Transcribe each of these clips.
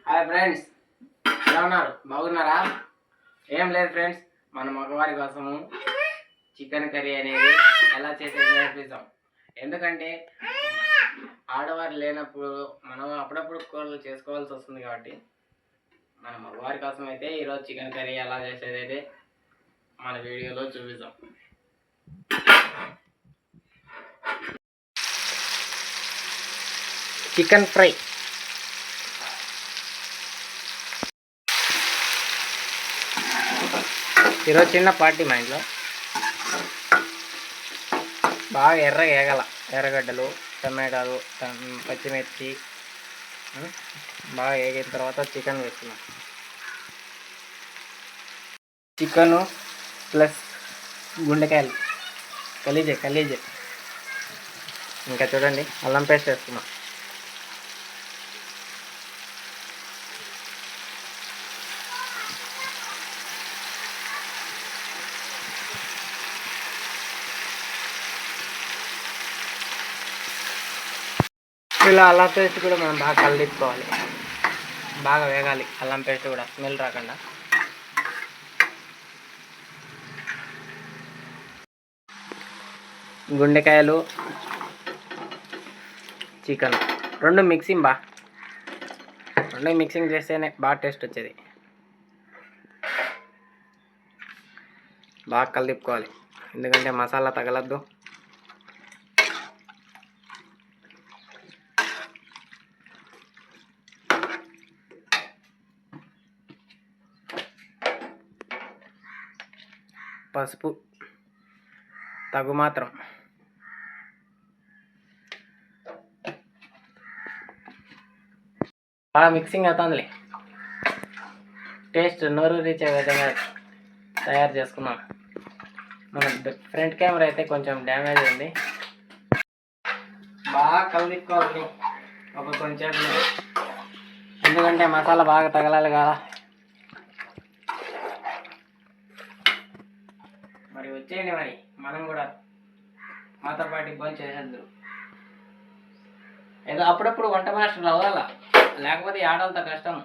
Hi friends, ఎలా ఉన్నారు? బాగున్నారా? ఏం లేదు ఫ్రెండ్స్, మన మగవారి కోసము చికెన్ కర్రీ అనేది ఎలా చేసేది నేర్పిస్తాం. ఎందుకంటే ఆడవారు లేనప్పుడు మనం అప్పుడప్పుడు కూరలు చేసుకోవాల్సి వస్తుంది కాబట్టి మన మగవారి కోసం అయితే ఈరోజు చికెన్ కర్రీ ఎలా చేసేది అయితే మన వీడియోలో చూపిస్తాం. చికెన్ ఫ్రై ఈరోజు చిన్న పార్టీ మా ఇంట్లో. బాగా ఎర్రగా వేగల, ఎర్రగడ్డలు, టమాటాలు, పచ్చిమిర్చి బాగా వేగిన తర్వాత చికెన్ వేస్తున్నాం. చికెను ప్లస్ గుండెకాయలు కలీజే ఇంకా చూడండి, అల్లం పేస్ట్ వేస్తున్నాం. ఇలా అల్లం పేస్ట్ కూడా మనం బాగా కలిపుకోవాలి, బాగా వేగాలి. అల్లం పేస్ట్ కూడా స్మెల్ రాకుండా. గుండెకాయలు, చికెన్ రెండు మిక్సింగ్ చేస్తేనే బాగా టేస్ట్ వచ్చేది. బాగా కలిపుకోవాలి, ఎందుకంటే మసాలా తగలద్దు. పసుపు తగు మాత్రం. బాగా మిక్సింగ్ అవుతుందిలే. టేస్ట్ నోరు రీచే విధంగా తయారు చేసుకున్నాం. మన ఫ్రంట్ కెమెరా అయితే కొంచెం డ్యామేజ్ ఉంది. బాగా కలిపుకోవాలి ఒక కొంచెం, ఎందుకంటే మసాలా బాగా తగలాలి కదా. మరి వచ్చేయండి, మరి మనం కూడా మాతో పాటు భోజనం చేసేద్దాం. ఏదో అప్పుడప్పుడు వంట మాస్టర్లు అవ్వాలా, లేకపోతే ఆడలతో కష్టం.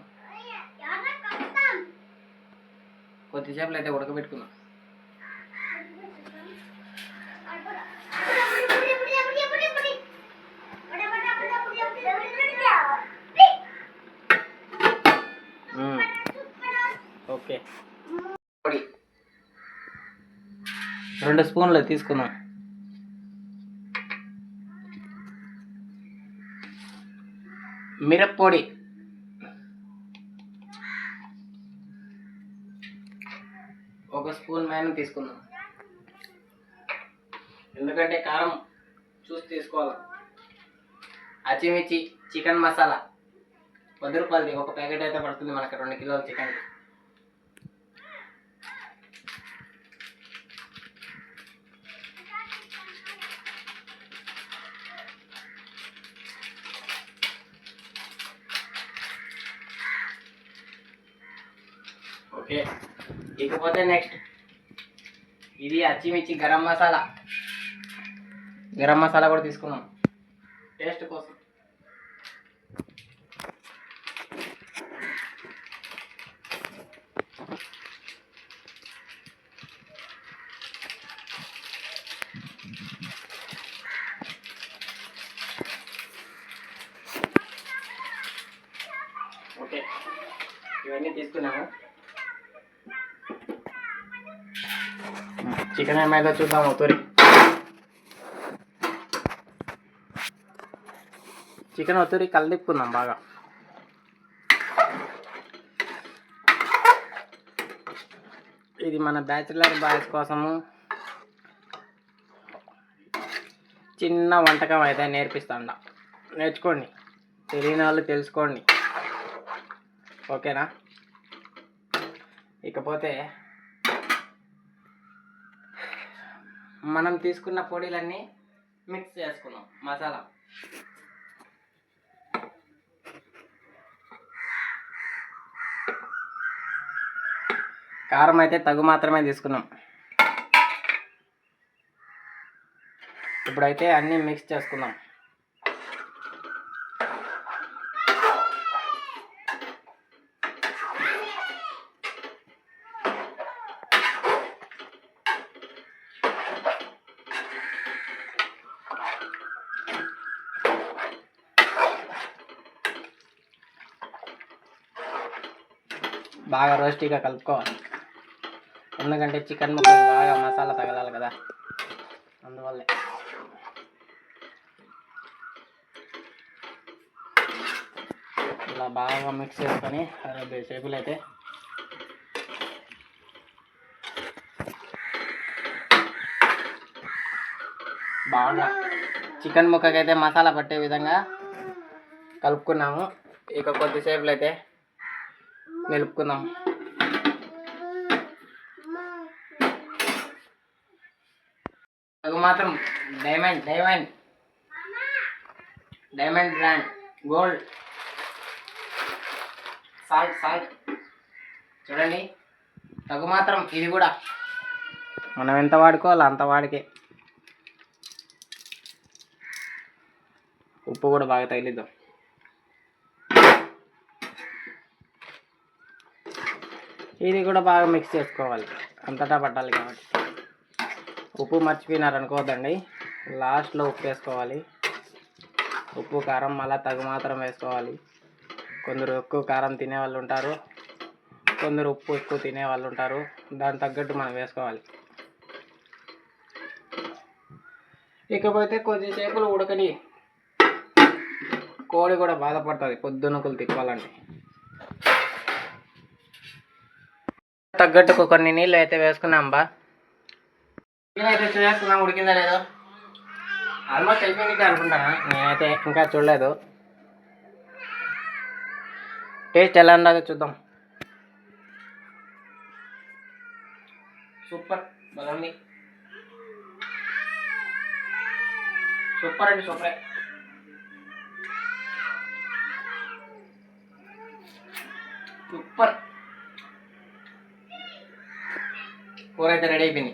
కొద్దిసేపులో అయితే ఉడకబెట్టుకున్నాం. ఓకే, 2 స్పూన్లు తీసుకుందాం. మిరప్పొడి 1 స్పూన్ మేన తీసుకుందాం, ఎందుకంటే కారం చూసి తీసుకోవాలి. పచ్చిమిర్చి, చికెన్ మసాలా 10 రూపాయలది ఒక ప్యాకెట్ అయితే పడుతుంది మనకి 2 కిలోల చికెన్. ఓకే, ఇకపోతే నెక్స్ట్ ఇది పచ్చిమిర్చి, గరం మసాలా కూడా తీసుకున్నాం టేస్ట్ కోసం. ఓకే, ఇవన్నీ తీసుకున్నాము. చికెన్ ఏమైందో చూద్దాము. చికెన్ ఒత్తురి కలిపుకుందాం బాగా. ఇది మన బ్యాచిలర్ బాయ్స్ కోసము చిన్న వంటకం అయితే నేర్పిస్తాండా. నేర్చుకోండి, తెలియని వాళ్ళు తెలుసుకోండి. ఓకేనా? ఇకపోతే మనం తీసుకున్న పొడిలన్నీ మిక్స్ చేసుకున్నాం. మసాలా కారం అయితే తగు మాత్రమే తీసుకున్నాం. ఇప్పుడైతే అన్నీ మిక్స్ చేసుకుందాం. బాగా రోస్టీగా కలుపుకోవాలి. ఎందుకంటే చికెన్ ముక్కలు బాగా మసాలా తగలాలి కదా, అందువల్లే. ఇలా బాగా మిక్స్ చేసుకొని 60 సేపులు అయితే బాగా చికెన్ ముక్కకైతే మసాలా పట్టే విధంగా కలుపుకున్నాము. ఇక కొద్దిసేపులు అయితే నిలుపుకుందాం. అది మాత్రం డైమండ్ బ్రాండ్ గోల్డ్ సాల్ట్ చూడండి. తగు మాత్రం ఇది కూడా మనం ఎంత వాడుకోవాలో అంత వాడికే. ఉప్పు కూడా బాగా తగిలిద్దాం. ఇది కూడా బాగా మిక్స్ చేసుకోవాలి, అంతటా పట్టాలి కాబట్టి. ఉప్పు మర్చిపోయినారు అనుకోవద్దండి, లాస్ట్లో ఉప్పు వేసుకోవాలి. ఉప్పు కారం మళ్ళీ తగు మాత్రం వేసుకోవాలి. కొందరు ఎక్కువ కారం తినేవాళ్ళు ఉంటారు, కొందరు ఉప్పు ఎక్కువ తినేవాళ్ళు ఉంటారు. దాని తగ్గట్టు మనం వేసుకోవాలి. ఇకపోతే కొద్దిసేపులు ఉడకని. కోడి కూడా బాధపడుతుంది పొద్దునకులు తిప్పాలంటే. తగ్గట్టుకు కొన్ని నీళ్ళు అయితే వేసుకున్నాం బా. అయితే చేసుకున్నాం, ఉడికిందా లేదో ఆల్మోస్ట్ అయిపోయింది అనుకుంటాను. నేనైతే ఇంకా చూడలేదు. టేస్ట్ ఎలా ఉన్నదో చూద్దాం. సూపర్ బాగుంది, సూపర్ అండి, సూపరే. సూపర్. కూర అయితే రెడీ అయిపోయింది.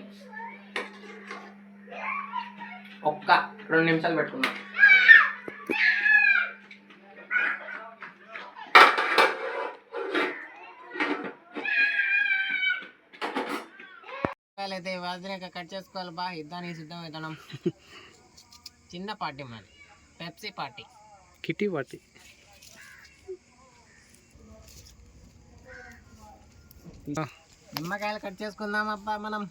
ఒక్క 2 నిమిషాలు పెట్టుకుందాం. అయితే వాజనక కట్ చేసుకోవాలి బా. ఇద్దానికి సిద్ధం అవుతాం. చిన్న పార్టీ మాది, పెప్సీ పార్టీ, కిటీ పార్టీ. నిమ్మకాయలు కట్ చేసుకుందాం అబ్బా. మనం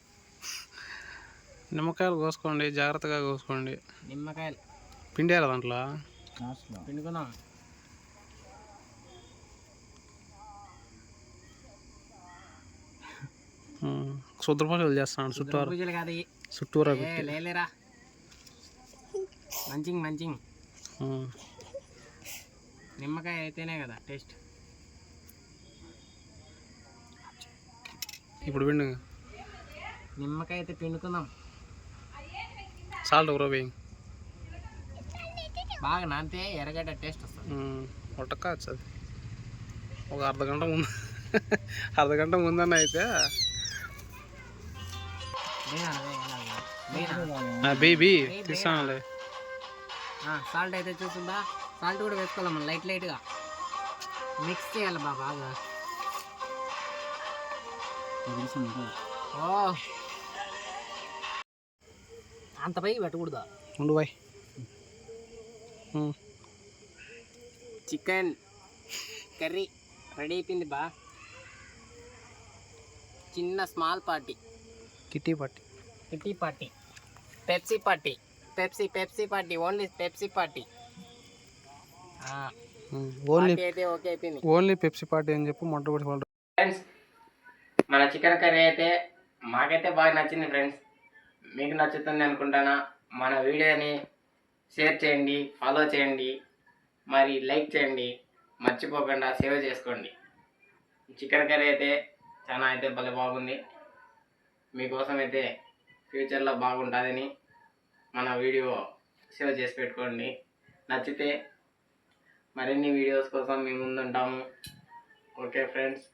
నిమ్మకాయలు కోసుకోండి, జాగ్రత్తగా కోసుకోండి. నిమ్మకాయలు పిండేయాలి, దాంట్లో పిండుకుందాం. శుద్ర పూజలు చేస్తాను చుట్టూరు. పూజలు కాదు, చుట్టూరా లేరా. మంచింగ్ నిమ్మకాయ అయితేనే కదా టేస్ట్. ఇప్పుడు పిండు. నిమ్మకాయ అయితే పిండుకుందాం. సాల్ట్ ఒకరో వేయి. బాగా నానితే ఎర్రగడ్డ టేస్ట్ వస్తుంది. ఉడకచ్చు అది. ఒక అర్ధగంట ముందన్న అయితే బేబీ తీసానులే. సాల్ట్ అయితే చూస్తుందా, సాల్ట్ కూడా వేసుకోవాలి మనం లైట్గా మిక్స్ చేయాలి బాగా. ఓ అంత పైకి పెట్టకూడదా? ఉండు బాయ్. చికెన్ కర్రీ రెడీ అయిపోయింది బా. చిన్న small party, kitty party, Pepsi party, Pepsi party, only Pepsi party. అయితే ఓకే అయిపోయింది. ఓన్లీ పెప్సీ పార్టీ అని చెప్పి మొట్టమొదటి ఫ్రెండ్స్, మన చికెన్ కర్రీ అయితే మాకైతే బాగా నచ్చింది ఫ్రెండ్స్. మీకు నచ్చుతుంది అనుకుంటానా. మన వీడియోని షేర్ చేయండి, ఫాలో చేయండి, మరి లైక్ చేయండి, మర్చిపోకుండా సేవ్ చేసుకోండి. చికెన్ కర్రీ అయితే చాలా అయితే భలే బాగుంది. మీకోసం అయితే ఫ్యూచర్లో బాగుంటుందని మన వీడియో సేవ్ చేసి పెట్టుకోండి. నచ్చితే మరిన్ని వీడియోస్ కోసం మీ ముందు ఉంటాము. Okay friends.